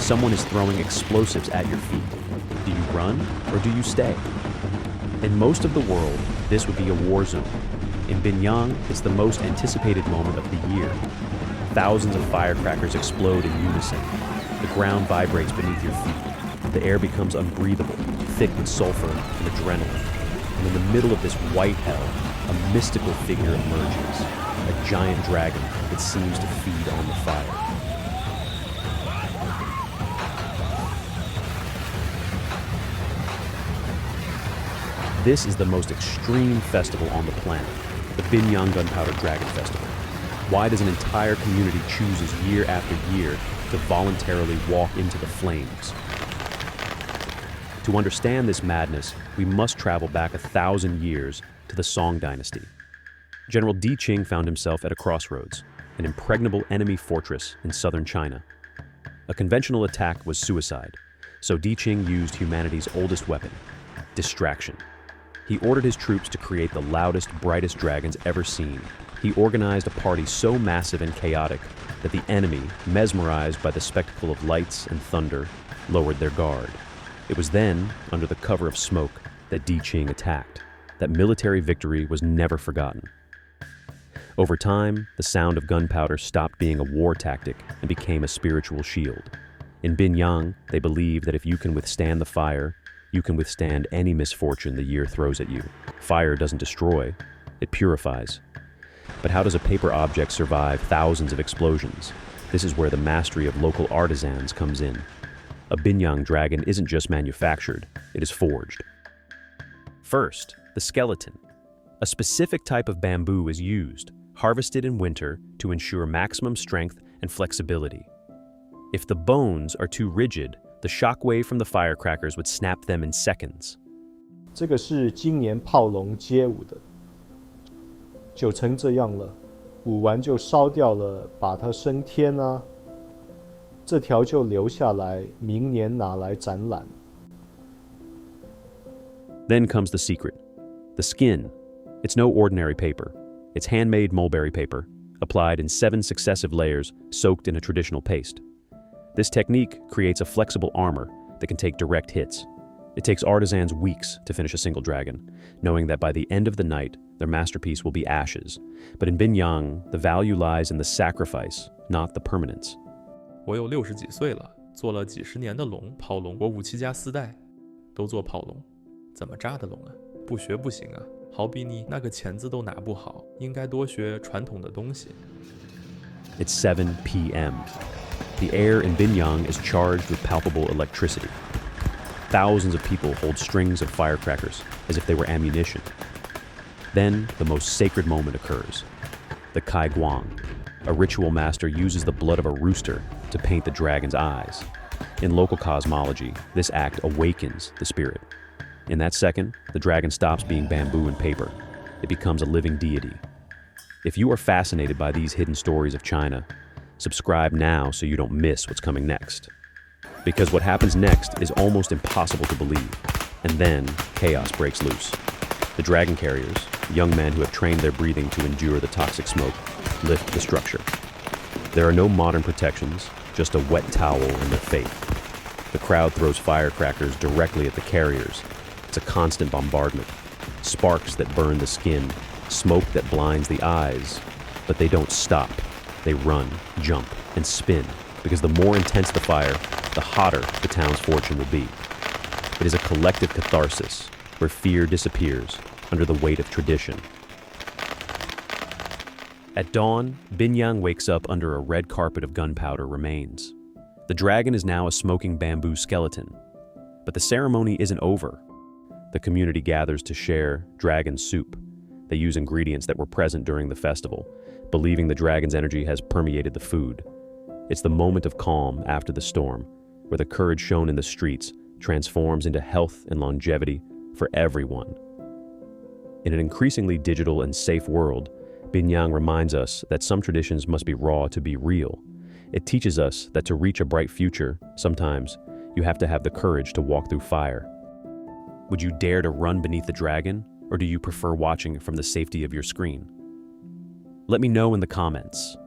Someone is throwing explosives at your feet. Do you run or do you stay? In most of the world, this would be a war zone. In Binyang, it's the most anticipated moment of the year. Thousands of firecrackers explode in unison. The ground vibrates beneath your feet. The air becomes unbreathable, thick with sulfur and adrenaline. And in the middle of this white hell, a mystical figure emerges, a giant dragon that seems to feed on the fire. This is the most extreme festival on the planet, the Binyang Gunpowder Dragon Festival. Why does an entire community choose year after year to voluntarily walk into the flames? To understand this madness, we must travel back 1,000 years to the Song Dynasty. General Di Qing found himself at a crossroads, an impregnable enemy fortress in southern China. A conventional attack was suicide, so Di Qing used humanity's oldest weapon, distraction. He ordered his troops to create the loudest, brightest dragons ever seen. He organized a party so massive and chaotic that the enemy, mesmerized by the spectacle of lights and thunder, lowered their guard. It was then, under the cover of smoke, that Di Qing attacked. That military victory was never forgotten. Over time, the sound of gunpowder stopped being a war tactic and became a spiritual shield. In Binyang, they believe that if you can withstand the fire, you can withstand any misfortune the year throws at you. Fire doesn't destroy, it purifies. But how does a paper object survive thousands of explosions? This is where the mastery of local artisans comes in. A Binyang dragon isn't just manufactured, it is forged. First, the skeleton. A specific type of bamboo is used, harvested in winter to ensure maximum strength and flexibility. If the bones are too rigid, the shockwave from the firecrackers would snap them in seconds. 这个是今年炮龙街舞的，就成这样了，舞完就烧掉了，把它升天啊，这条就留下来，明年拿来展览。Then comes the secret, the skin. It's no ordinary paper. It's handmade mulberry paper, applied in 7 successive layers, soaked in a traditional paste. This technique creates a flexible armor that can take direct hits. It takes artisans weeks to finish a single dragon, knowing that by the end of the night, their masterpiece will be ashes. But in Binyang, the value lies in the sacrifice, not the permanence. 我有60几岁了，做了几十年的龙，跑龙，我武器家4代，都做跑龙，怎么扎的龙啊？不学不行啊！好比你那个钳子都拿不好，应该多学传统的东西。It's 7 p.m. The air in Binyang is charged with palpable electricity. Thousands of people hold strings of firecrackers as if they were ammunition. Then, the most sacred moment occurs. The Kai Guang. A ritual master uses the blood of a rooster to paint the dragon's eyes. In local cosmology, this act awakens the spirit. In that second, the dragon stops being bamboo and paper. It becomes a living deity. If you are fascinated by these hidden stories of China, subscribe now so you don't miss what's coming next. Because what happens next is almost impossible to believe, and then chaos breaks loose. The dragon carriers, young men who have trained their breathing to endure the toxic smoke, lift the structure. There are no modern protections, just a wet towel and their faith. The crowd throws firecrackers directly at the carriers. It's a constant bombardment. Sparks that burn the skin, smoke that blinds the eyes, but they don't stop. They run, jump, and spin, because the more intense the fire, the hotter the town's fortune will be. It is a collective catharsis, where fear disappears under the weight of tradition. At dawn, Binyang wakes up under a red carpet of gunpowder remains. The dragon is now a smoking bamboo skeleton. But the ceremony isn't over. The community gathers to share dragon soup. They use ingredients that were present during the festival, believing the dragon's energy has permeated the food. It's the moment of calm after the storm, where the courage shown in the streets transforms into health and longevity for everyone. In an increasingly digital and safe world, Binyang reminds us that some traditions must be raw to be real. It teaches us that to reach a bright future, sometimes you have to have the courage to walk through fire. Would you dare to run beneath the dragon, or do you prefer watching from the safety of your screen? Let me know in the comments.